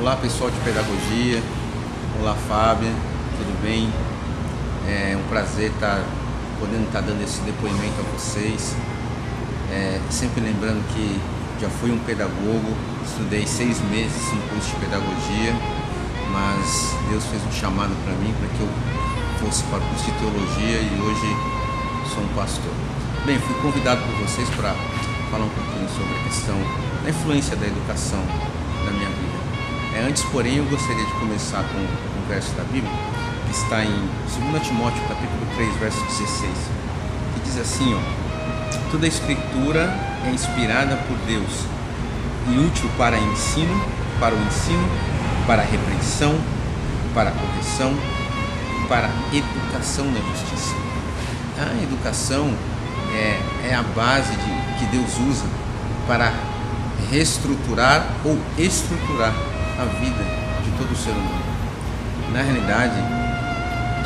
Olá pessoal de pedagogia, olá Fábia, tudo bem? É um prazer podendo estar dando esse depoimento a vocês. Sempre lembrando que já fui um pedagogo, estudei 6 meses no curso de pedagogia, mas Deus fez um chamado para mim para que eu fosse para o curso de teologia e hoje sou um pastor. Bem, fui convidado por vocês para falar um pouquinho sobre a questão da influência da educação na minha vida. Antes, porém, eu gostaria de começar com um verso da Bíblia que está em 2 Timóteo, capítulo 3, verso 16, que diz assim, toda a escritura é inspirada por Deus e útil para o ensino, para a repreensão, para a correção, para a educação na justiça. A educação é a base que Deus usa para reestruturar ou estruturar a vida de todo ser humano. Na realidade,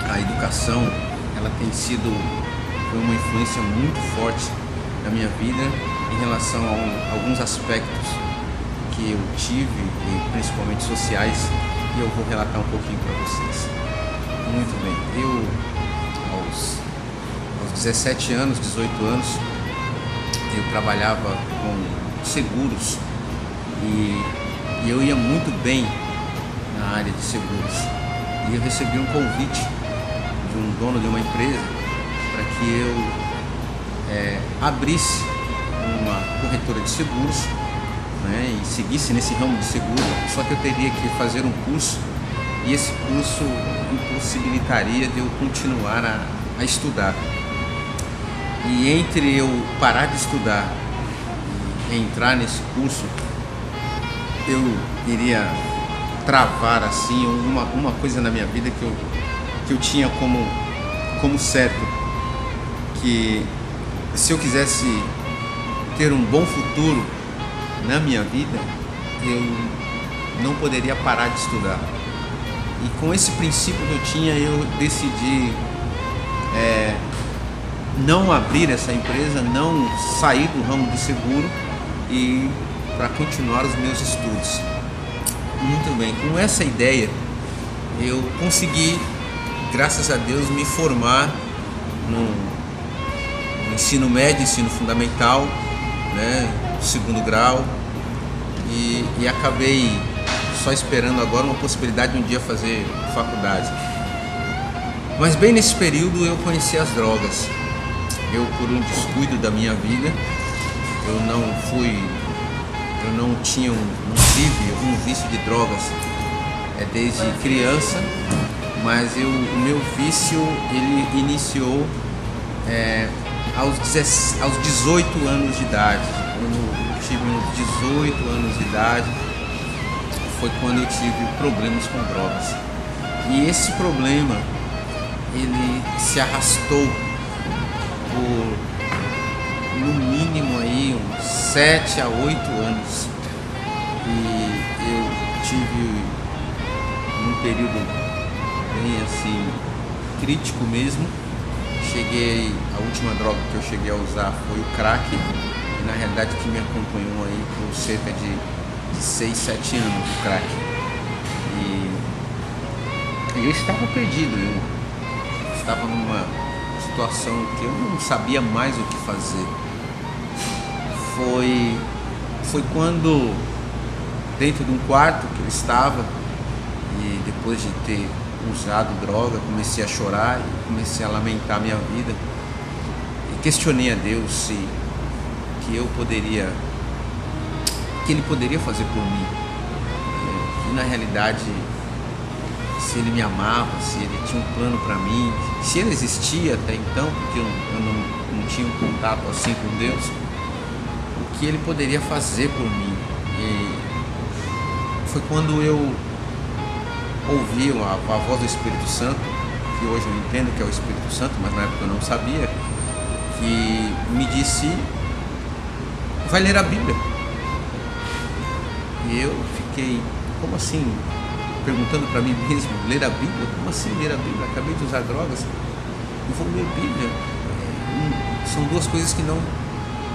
a educação foi uma influência muito forte na minha vida em relação a alguns aspectos que eu tive, principalmente sociais, e eu vou relatar um pouquinho para vocês. Muito bem, eu aos 17 anos, 18 anos, eu trabalhava com seguros e eu ia muito bem na área de seguros. E eu recebi um convite de um dono de uma empresa para que eu abrisse uma corretora de seguros, e seguisse nesse ramo de seguro, só que eu teria que fazer um curso e esse curso impossibilitaria de eu continuar a estudar. E entre eu parar de estudar e entrar nesse curso, eu iria travar assim uma coisa na minha vida que eu tinha como certo, que se eu quisesse ter um bom futuro na minha vida, eu não poderia parar de estudar. E com esse princípio que eu tinha, eu decidi não abrir essa empresa, não sair do ramo de seguro e para continuar os meus estudos. Muito bem, com essa ideia eu consegui, graças a Deus, me formar no ensino médio, ensino fundamental, segundo grau, e acabei só esperando agora uma possibilidade de um dia fazer faculdade. Mas bem nesse período eu conheci as drogas. Eu, por um descuido da minha vida, eu não tive um vício de drogas desde criança, mas o meu vício ele iniciou aos 18 anos de idade. Eu tive uns 18 anos de idade, foi quando eu tive problemas com drogas. E esse problema ele se arrastou por no mínimo aí uns 7 a 8 anos. E eu tive um período bem assim crítico mesmo. A última droga que eu cheguei a usar foi o crack, e na realidade que me acompanhou aí por cerca de 6, 7 anos o crack. E eu estava perdido, eu estava numa situação que eu não sabia mais o que fazer. Foi quando, dentro de um quarto que eu estava, e depois de ter usado droga, comecei a chorar e comecei a lamentar a minha vida e questionei a Deus que ele poderia fazer por mim, e na realidade se ele me amava, se ele tinha um plano para mim, se ele existia até então, porque eu não tinha um contato assim com Deus, o que ele poderia fazer por mim. E foi quando eu ouvi a voz do Espírito Santo, que hoje eu entendo que é o Espírito Santo, mas na época eu não sabia, que me disse: vai ler a Bíblia. E eu fiquei, como assim? Perguntando para mim mesmo, ler a Bíblia? Como assim ler a Bíblia? Acabei de usar drogas e vou ler a Bíblia. São duas coisas que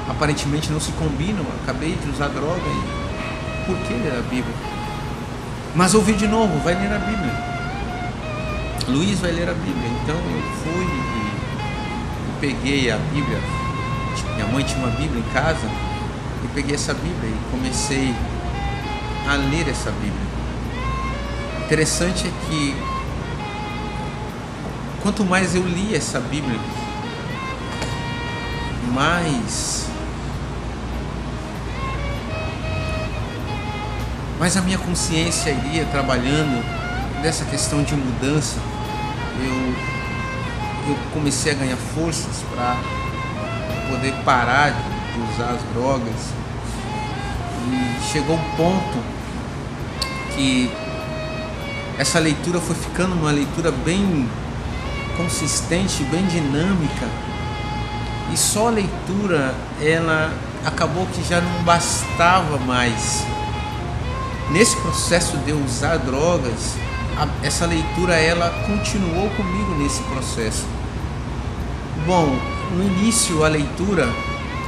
aparentemente não se combinam. Acabei de usar droga e por que ler a Bíblia? Mas ouvi de novo, vai ler a Bíblia. Luiz vai ler a Bíblia. Então eu fui e peguei a Bíblia. Minha mãe tinha uma Bíblia em casa. E peguei essa Bíblia e comecei a ler essa Bíblia. Interessante é que quanto mais eu li essa Bíblia, mais a minha consciência iria trabalhando dessa questão de mudança. Eu comecei a ganhar forças para poder parar de usar as drogas. E chegou um ponto que essa leitura foi ficando uma leitura bem consistente, bem dinâmica. E só a leitura, ela acabou que já não bastava mais. Nesse processo de eu usar drogas, essa leitura ela continuou comigo nesse processo. Bom, no início a leitura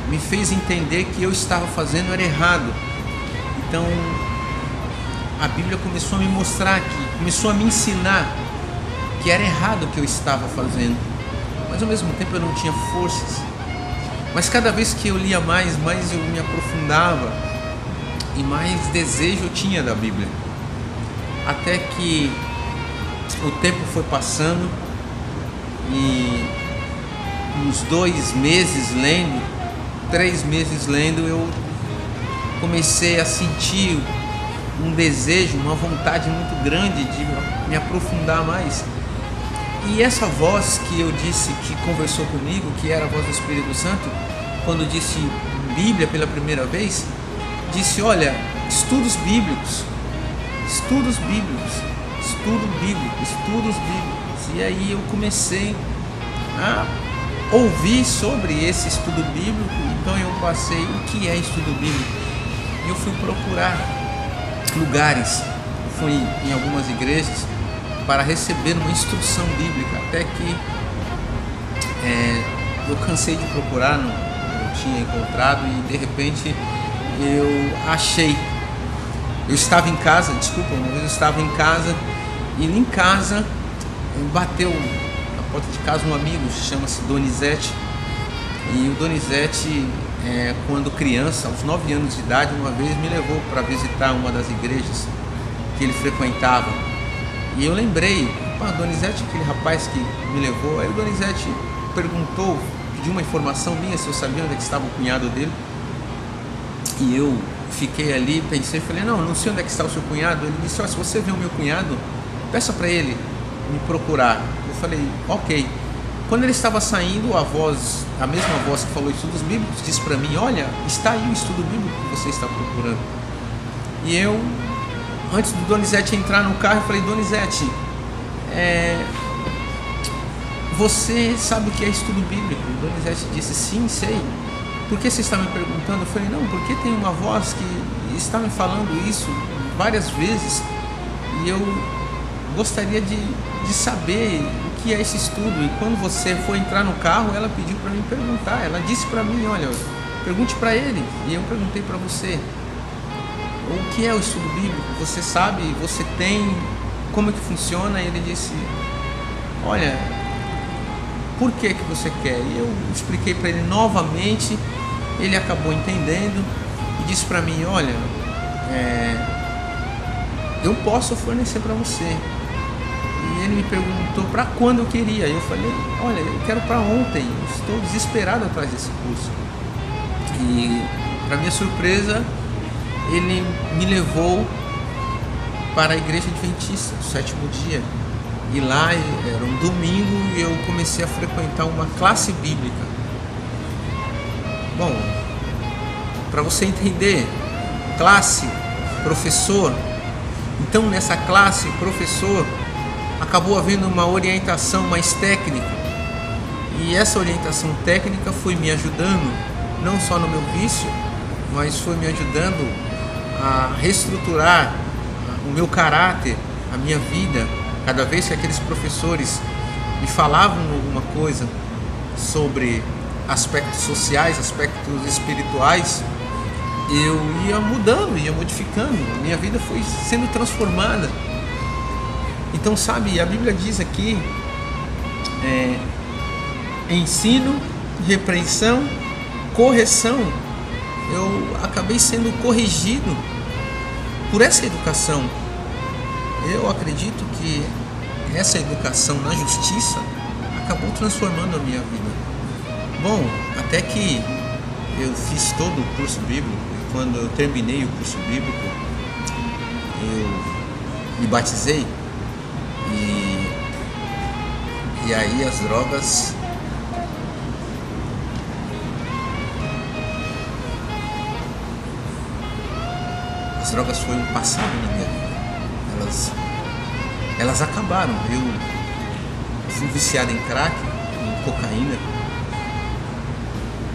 me fez entender que eu estava fazendo era errado. Então a Bíblia começou a me mostrar começou a me ensinar que era errado o que eu estava fazendo, mas ao mesmo tempo eu não tinha forças. Mas cada vez que eu lia mais eu me aprofundava e mais desejo eu tinha da Bíblia. Até que o tempo foi passando e uns 2 meses lendo, 3 meses lendo, eu comecei a sentir um desejo, uma vontade muito grande de me aprofundar mais. E essa voz que eu disse que conversou comigo, que era a voz do Espírito Santo, quando disse Bíblia pela primeira vez, disse: olha, estudos bíblicos. E aí eu comecei a ouvir sobre esse estudo bíblico. Então eu passei, o que é estudo bíblico? E eu fui procurar lugares, fui em algumas igrejas para receber uma instrução bíblica, até que eu cansei de procurar, não tinha encontrado, e de repente eu achei. Eu estava em casa, uma vez eu estava em casa, e em casa bateu na porta de casa um amigo, chama-se Donizete, e o Donizete, quando criança, aos 9 anos de idade, uma vez me levou para visitar uma das igrejas que ele frequentava. E eu lembrei, Donizete, aquele rapaz que me levou. Aí o Donizete perguntou, pediu uma informação minha, se eu sabia onde é que estava o cunhado dele. E eu fiquei ali, pensei, falei, não sei onde é que está o seu cunhado. Ele disse: se você vê o meu cunhado, peça para ele me procurar. Eu falei, ok. Quando ele estava saindo, a mesma voz que falou estudos bíblicos, disse para mim: olha, está aí o estudo bíblico que você está procurando. E eu, antes do Donizete entrar no carro, eu falei: Donizete, você sabe o que é estudo bíblico? O Donizete disse: sim, sei. Por que você está me perguntando? Eu falei: não, porque tem uma voz que está me falando isso várias vezes e eu gostaria de saber o que é esse estudo. E quando você for entrar no carro, ela pediu para mim perguntar. Ela disse para mim: olha, pergunte para ele. E eu perguntei para você: o que é o estudo bíblico? Você sabe? Você tem? Como é que funciona? E ele disse: olha, por que você quer? E eu expliquei para ele novamente. Ele acabou entendendo e disse para mim: olha, eu posso fornecer para você. E ele me perguntou para quando eu queria. Eu falei: olha, eu quero para ontem, eu estou desesperado atrás desse curso. E para minha surpresa, ele me levou para a igreja adventista do 7º dia. E lá era um domingo e eu comecei a frequentar uma classe bíblica. Bom, para você entender, classe, professor. Então nessa classe, professor, acabou havendo uma orientação mais técnica. E essa orientação técnica foi me ajudando, não só no meu vício, mas foi me ajudando a reestruturar o meu caráter, a minha vida. Cada vez que aqueles professores me falavam alguma coisa sobre aspectos sociais, aspectos espirituais, eu ia mudando, ia modificando, minha vida foi sendo transformada. Então, sabe, a Bíblia diz aqui, ensino, repreensão, correção. Eu acabei sendo corrigido por essa educação. Eu acredito que essa educação na justiça acabou transformando a minha vida. Bom, até que eu fiz todo o curso bíblico, e quando eu terminei o curso bíblico, eu me batizei, e aí as drogas foi um passado na minha vida. Elas acabaram. Eu fui viciado em crack, em cocaína,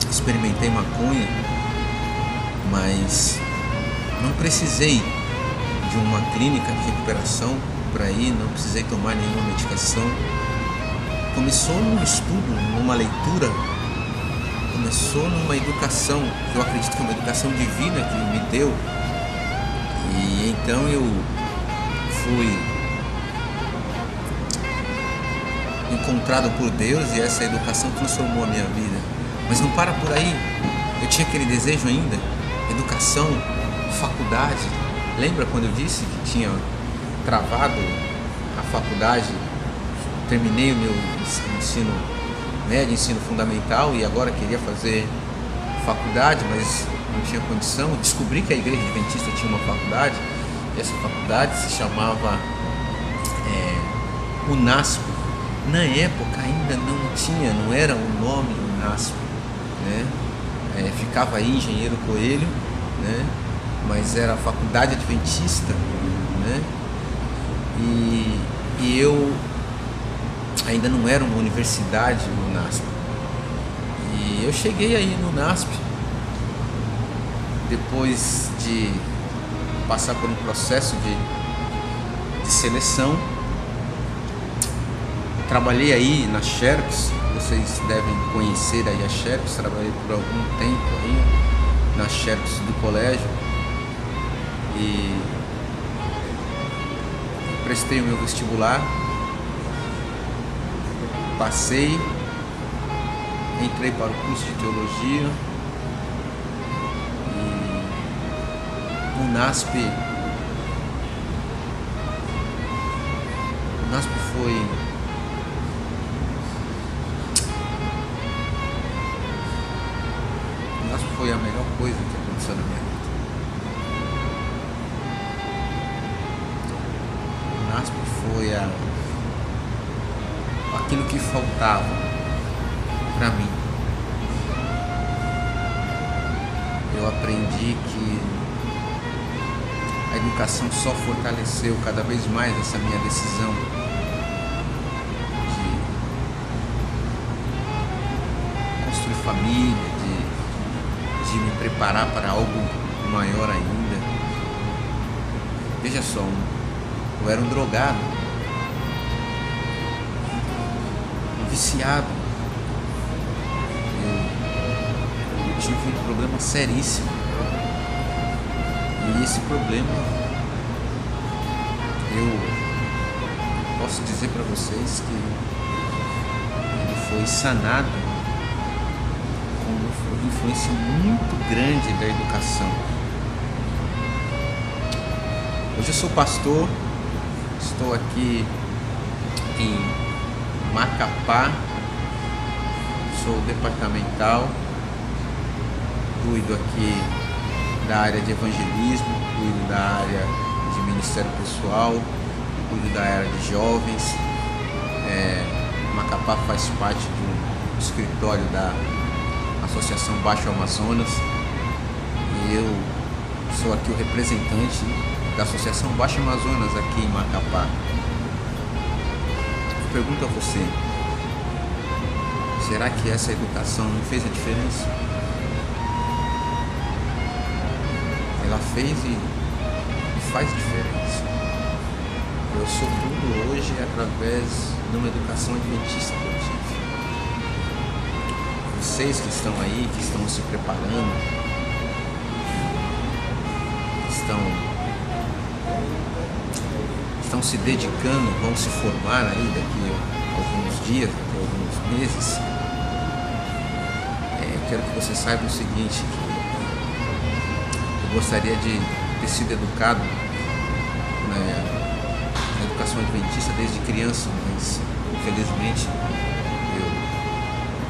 experimentei maconha, mas não precisei de uma clínica de recuperação para ir, não precisei tomar nenhuma medicação. Começou num estudo, numa leitura, começou numa educação, que eu acredito que é uma educação divina que me deu. E então eu fui encontrado por Deus e essa educação transformou a minha vida. Mas não para por aí. Eu tinha aquele desejo ainda, educação, faculdade. Lembra quando eu disse que tinha travado a faculdade? Terminei o meu ensino médio, ensino fundamental, e agora queria fazer faculdade, mas não tinha condição. Descobri que a Igreja Adventista tinha uma faculdade, e essa faculdade se chamava UNASP. Na época ainda não era o nome UNASP, né? Ficava aí Engenheiro Coelho, né? Mas era a Faculdade Adventista, né? E eu ainda não era uma universidade no UNASP. E eu cheguei aí no UNASP depois de passar por um processo de seleção. Trabalhei aí na Xerox, vocês devem conhecer aí a Xerox, trabalhei por algum tempo aí na Xerox do colégio e prestei o meu vestibular, passei, entrei para o curso de teologia e o UNASP foi a melhor coisa que aconteceu na minha vida. O UNASP foi aquilo que faltava para mim. Eu aprendi que a educação só fortaleceu cada vez mais essa minha decisão de construir família, de me preparar para algo maior ainda. Veja só, eu era um drogado, um viciado. Eu tive um problema seríssimo. E esse problema, eu posso dizer para vocês que ele foi sanado com uma influência muito grande da educação. Hoje eu sou pastor, estou aqui em Macapá, sou departamental, cuido aqui da área de evangelismo, cuido da área de ministério pessoal, cuido da área de jovens. Macapá faz parte do escritório da Associação Baixo Amazonas e eu sou aqui o representante da Associação Baixo Amazonas aqui em Macapá. Eu pergunto a você, será que essa educação não fez a diferença? Ela fez e faz diferença. Eu sou tudo hoje através de uma educação adventista que eu tive. Vocês que estão aí, que estão se preparando, estão se dedicando, vão se formar aí daqui a alguns dias, daqui a alguns meses. Eu quero que você saiba o seguinte, que eu gostaria de ter sido educado na educação adventista desde criança, mas infelizmente eu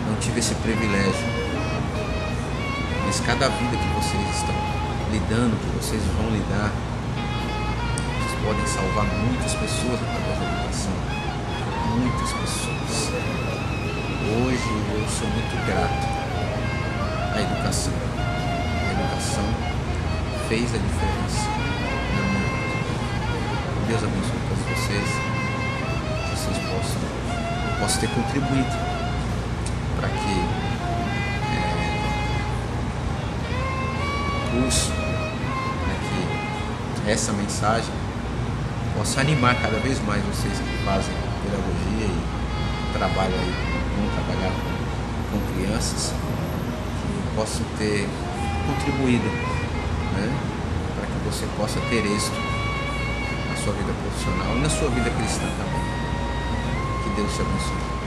não tive esse privilégio. Mas cada vida que vocês estão lidando, que vocês vão lidar, vocês podem salvar muitas pessoas através da educação. Muitas pessoas. Hoje eu sou muito grato à educação. A educação fez a diferença na minha vida. Deus abençoe todos vocês. Que vocês possam ter contribuído para que que essa mensagem possa animar cada vez mais vocês que fazem pedagogia e trabalham aí, vão trabalhar com crianças, que possam ter contribuído, para que você possa ter êxito na sua vida profissional e na sua vida cristã também. Que Deus te abençoe.